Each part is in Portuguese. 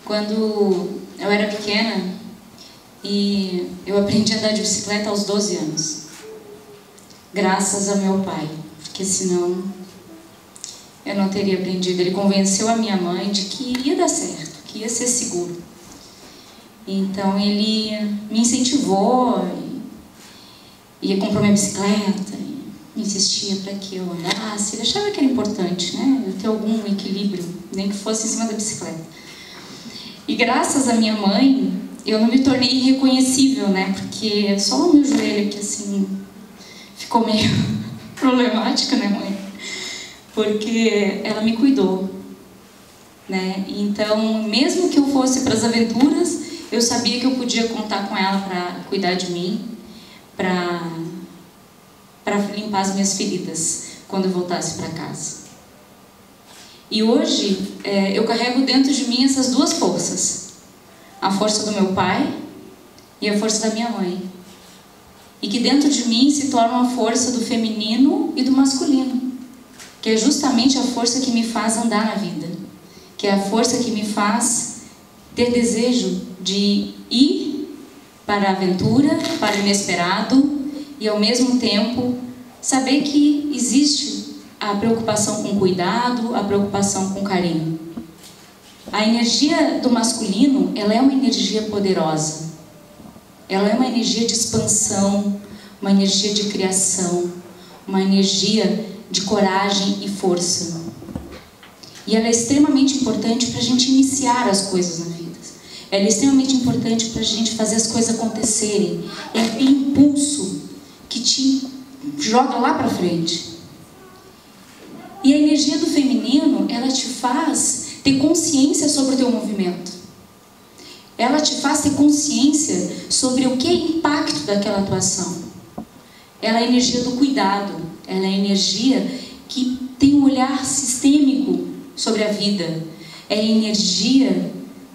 Quando eu era pequena, e eu aprendi a andar de bicicleta aos 12 anos. Graças a meu pai, porque senão eu não teria aprendido. Ele convenceu a minha mãe de que ia dar certo, que ia ser seguro. Então ele me incentivou, ia comprar minha bicicleta, me insistia para que eu andasse. Ele achava que era importante, né? Eu ter algum equilíbrio, nem que fosse em cima da bicicleta. E graças à minha mãe, eu não me tornei irreconhecível, né? Porque só o meu joelho que assim ficou meio problemática, né, mãe? Porque ela me cuidou, né? Então, mesmo que eu fosse para as aventuras, eu sabia que eu podia contar com ela para cuidar de mim, para limpar as minhas feridas quando eu voltasse para casa. E hoje eu carrego dentro de mim essas duas forças, a força do meu pai e a força da minha mãe, e que dentro de mim se torna a força do feminino e do masculino, que é justamente a força que me faz andar na vida, que é a força que me faz ter desejo de ir para a aventura, para o inesperado, e ao mesmo tempo saber que existe a preocupação com cuidado, a preocupação com carinho. A energia do masculino, ela é uma energia poderosa. Ela é uma energia de expansão, uma energia de criação, uma energia de coragem e força. E ela é extremamente importante para a gente iniciar as coisas na vida. Ela é extremamente importante para a gente fazer as coisas acontecerem. É aquele impulso que te joga lá para frente. E a energia do feminino, ela te faz ter consciência sobre o teu movimento. Ela te faz ter consciência sobre o que é impacto daquela atuação. Ela é a energia do cuidado. Ela é a energia que tem um olhar sistêmico sobre a vida. É a energia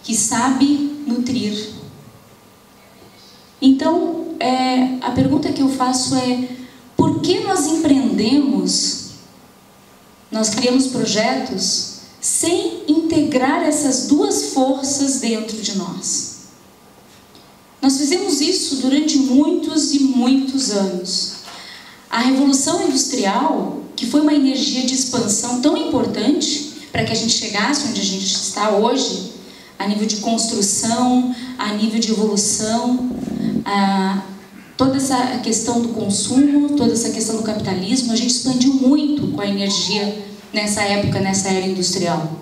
que sabe nutrir. Então, a pergunta que eu faço é: por que nós empreendemos, nós criamos projetos sem integrar essas duas forças dentro de nós? Nós fizemos isso durante muitos e muitos anos. A Revolução Industrial, que foi uma energia de expansão tão importante para que a gente chegasse onde a gente está hoje, a nível de construção, a nível de evolução, toda essa questão do consumo, toda essa questão do capitalismo, a gente expandiu muito com a energia nessa época, nessa era industrial.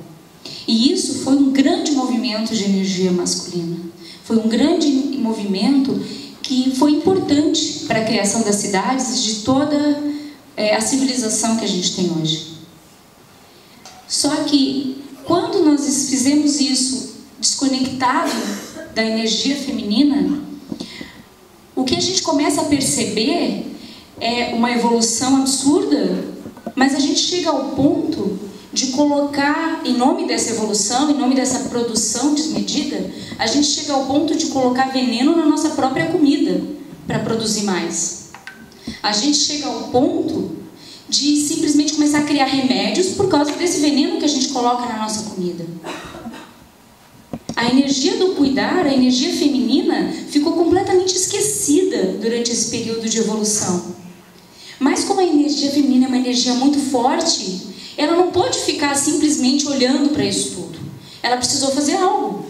E isso foi um grande movimento de energia masculina. Foi um grande movimento que foi importante para a criação das cidades e de toda a civilização que a gente tem hoje. Só que, quando nós fizemos isso desconectado da energia feminina, o que a gente começa a perceber é uma evolução absurda, mas a gente chega ao ponto de colocar, em nome dessa evolução, em nome dessa produção desmedida, a gente chega ao ponto de colocar veneno na nossa própria comida para produzir mais. A gente chega ao ponto de simplesmente começar a criar remédios por causa desse veneno que a gente coloca na nossa comida. A energia do cuidar, a energia feminina, ficou completamente esquecida durante esse período de evolução. Mas como a energia feminina é uma energia muito forte, ela não pode ficar simplesmente olhando para isso tudo. Ela precisou fazer algo.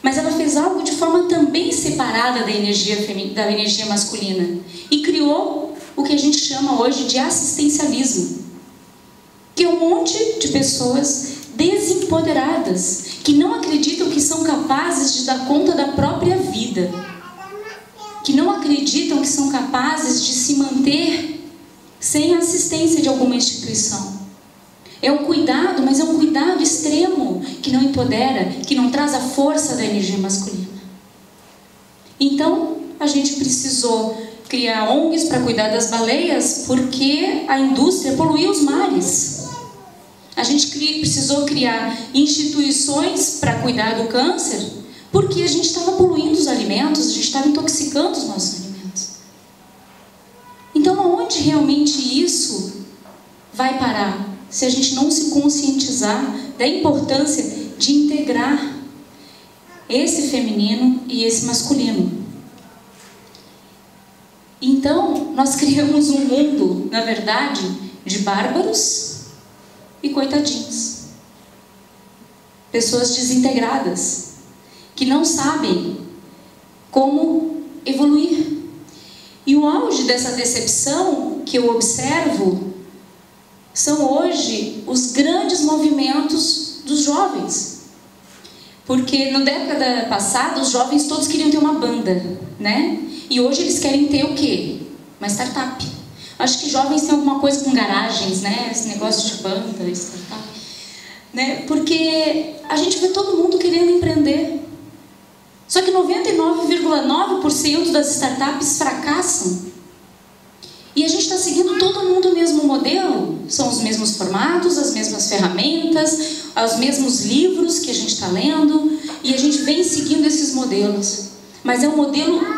Mas ela fez algo de forma também separada da energia masculina. E criou o que a gente chama hoje de assistencialismo. Que é um monte de pessoas desempoderadas, que não acreditam que são capazes de dar conta da própria vida. Que não acreditam que são capazes de se manter sem a assistência de alguma instituição. É um cuidado, mas é um cuidado extremo, que não empodera, que não traz a força da energia masculina. Então, a gente precisou criar ONGs para cuidar das baleias, porque a indústria poluiu os mares. A gente precisou criar instituições para cuidar do câncer, porque a gente estava poluindo os alimentos, a gente estava intoxicando os nossos alimentos. Então, aonde realmente isso vai parar? Se a gente não se conscientizar da importância de integrar esse feminino e esse masculino. Então, nós criamos um mundo, na verdade, de bárbaros e coitadinhos. Pessoas desintegradas, que não sabem como evoluir. E o auge dessa decepção que eu observo são hoje os grandes movimentos dos jovens. Porque na década passada os jovens todos queriam ter uma banda, né? E hoje eles querem ter o quê? Uma startup. Acho que jovens têm alguma coisa com garagens, né? Esse negócio de banda, startup, né? Porque a gente vê todo mundo querendo empreender. Só que 99,9% das startups fracassam. E a gente está seguindo todo mundo o mesmo modelo. São os mesmos formatos, as mesmas ferramentas, os mesmos livros que a gente está lendo. E a gente vem seguindo esses modelos. Mas é um modelo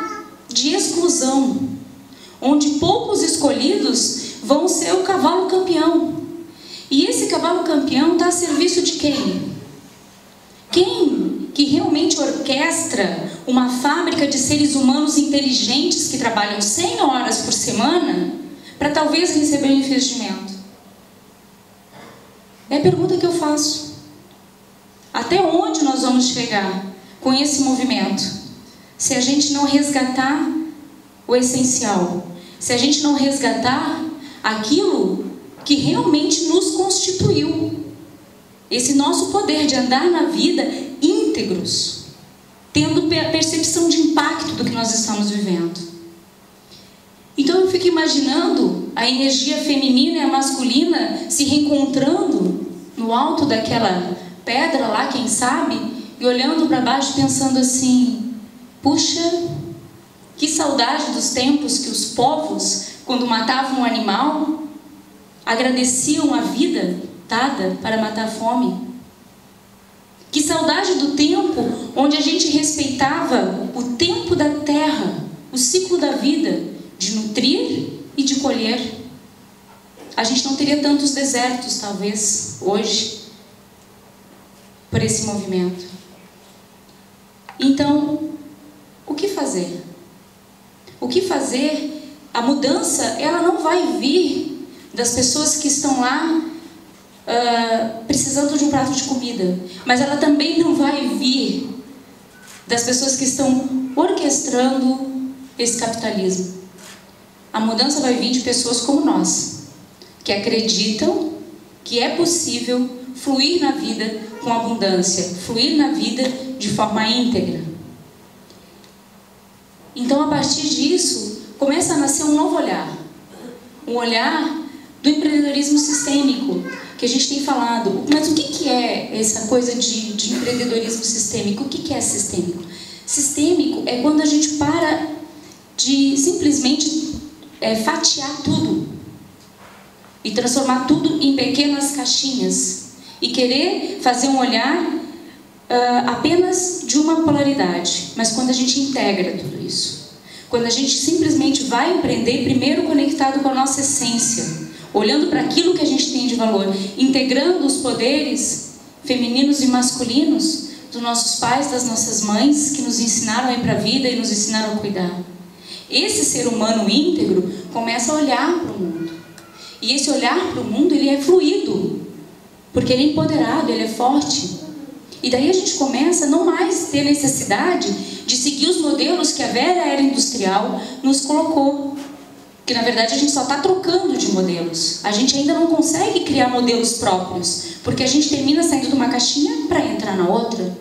de exclusão, onde poucos escolhidos vão ser o cavalo campeão. E esse cavalo campeão está a serviço de quem? Quem que realmente orquestra uma fábrica de seres humanos inteligentes que trabalham 100 horas por semana para talvez receber um investimento? É a pergunta que eu faço. Até onde nós vamos chegar com esse movimento? Se a gente não resgatar o essencial, se a gente não resgatar aquilo que realmente nos constituiu, esse nosso poder de andar na vida íntegros, tendo a percepção de impacto do que nós estamos vivendo. Então eu fico imaginando a energia feminina e a masculina se reencontrando no alto daquela pedra lá, quem sabe, e olhando para baixo pensando assim: puxa, que saudade dos tempos que os povos, quando matavam um animal, agradeciam a vida dada para matar a fome. Que saudade do tempo onde a gente respeitava o tempo da terra, o ciclo da vida, de nutrir e de colher. A gente não teria tantos desertos, talvez, hoje, por esse movimento. Então, o que fazer? O que fazer? A mudança, ela não vai vir das pessoas que estão lá precisando de um prato de comida, mas ela também não vai vir das pessoas que estão orquestrando esse capitalismo. A mudança vai vir de pessoas como nós, que acreditam que é possível fluir na vida com abundância, fluir na vida de forma íntegra. Então, a partir disso, começa a nascer um novo olhar. Um olhar do empreendedorismo sistêmico, que a gente tem falado. Mas o que é essa coisa de empreendedorismo sistêmico? O que é sistêmico? Sistêmico é quando a gente para de simplesmente fatiar tudo e transformar tudo em pequenas caixinhas e querer fazer um olhar apenas de uma polaridade, mas quando a gente integra tudo isso, quando a gente simplesmente vai empreender primeiro conectado com a nossa essência, olhando para aquilo que a gente tem de valor, integrando os poderes femininos e masculinos dos nossos pais, das nossas mães, que nos ensinaram a ir para a vida e nos ensinaram a cuidar. Esse ser humano íntegro começa a olhar para o mundo. E esse olhar para o mundo, ele é fluido, porque ele é empoderado, ele é forte. E daí a gente começa a não mais ter necessidade de seguir os modelos que a velha era industrial nos colocou. Que na verdade a gente só está trocando de modelos. A gente ainda não consegue criar modelos próprios, porque a gente termina saindo de uma caixinha para entrar na outra.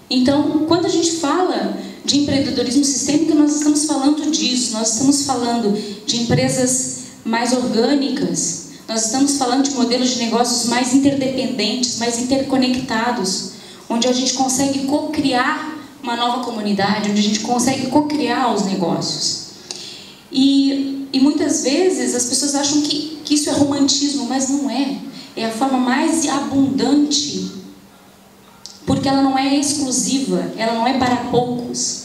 Então, quando a gente fala de empreendedorismo sistêmico, nós estamos falando disso. Nós estamos falando de empresas mais orgânicas. Nós estamos falando de modelos de negócios mais interdependentes, mais interconectados, onde a gente consegue co-criar uma nova comunidade, onde a gente consegue co-criar os negócios. E muitas vezes as pessoas acham que isso é romantismo, mas não é. É a forma mais abundante, porque ela não é exclusiva, ela não é para poucos.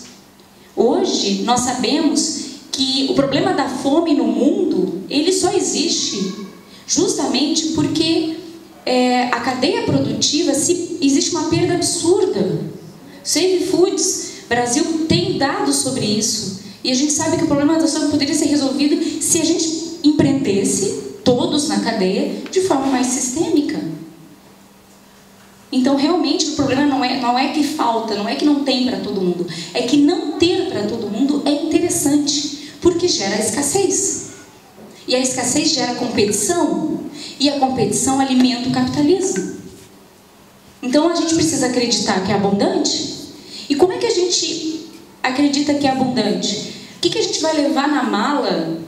Hoje nós sabemos que o problema da fome no mundo, ele só existe justamente porque a cadeia produtiva, existe uma perda absurda Save Foods Brasil tem dados sobre isso. E a gente sabe que o problema da soja poderia ser resolvido se a gente empreendesse, todos na cadeia, de forma mais sistêmica. Então, realmente, o problema não é que falta, não é que não tem para todo mundo. É que não ter para todo mundo é interessante, porque gera escassez. E a escassez gera competição, e a competição alimenta o capitalismo. Então, a gente precisa acreditar que é abundante. E como é que a gente acredita que é abundante? O que a gente vai levar na mala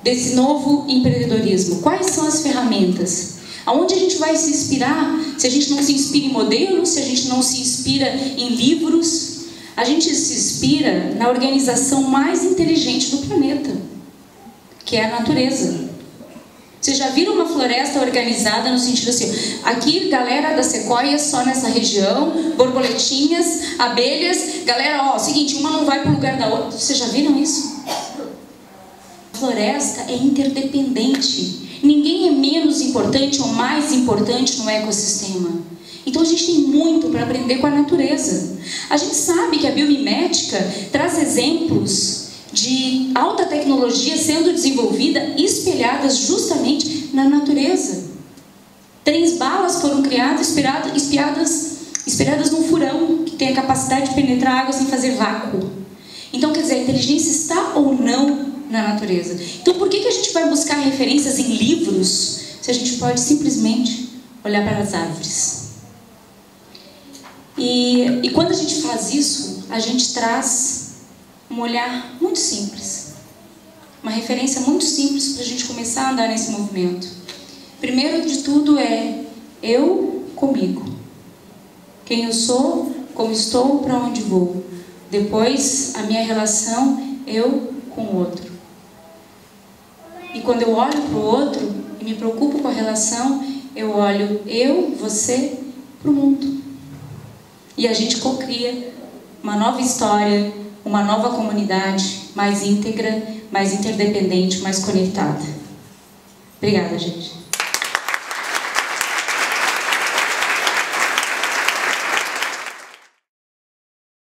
desse novo empreendedorismo? Quais são as ferramentas? Aonde a gente vai se inspirar? Se a gente não se inspira em modelos, se a gente não se inspira em livros, a gente se inspira na organização mais inteligente do planeta, que é a natureza. Vocês já viram uma floresta organizada no sentido assim, aqui galera da sequoia só nessa região, borboletinhas, abelhas, galera, ó, seguinte, uma não vai para o lugar da outra. Vocês já viram isso? A floresta é interdependente. Ninguém é menos importante ou mais importante no ecossistema. Então a gente tem muito para aprender com a natureza. A gente sabe que a biomimética traz exemplos de alta tecnologia sendo desenvolvida, espelhadas justamente na natureza. Trens-balas foram criadas, espelhadas num furão, que tem a capacidade de penetrar água sem fazer vácuo. Então, quer dizer, a inteligência está ou não na natureza. Então, por que a gente vai buscar referências em livros, se a gente pode simplesmente olhar para as árvores? E quando a gente faz isso, a gente traz um olhar muito simples, uma referência muito simples para a gente começar a andar nesse movimento. Primeiro de tudo é eu comigo, quem eu sou, como estou, para onde vou. Depois a minha relação eu com o outro. E quando eu olho para o outro e me preocupo com a relação, eu olho eu, você, para o mundo. E a gente cocria uma nova história, uma nova comunidade mais íntegra, mais interdependente, mais conectada. Obrigada, gente.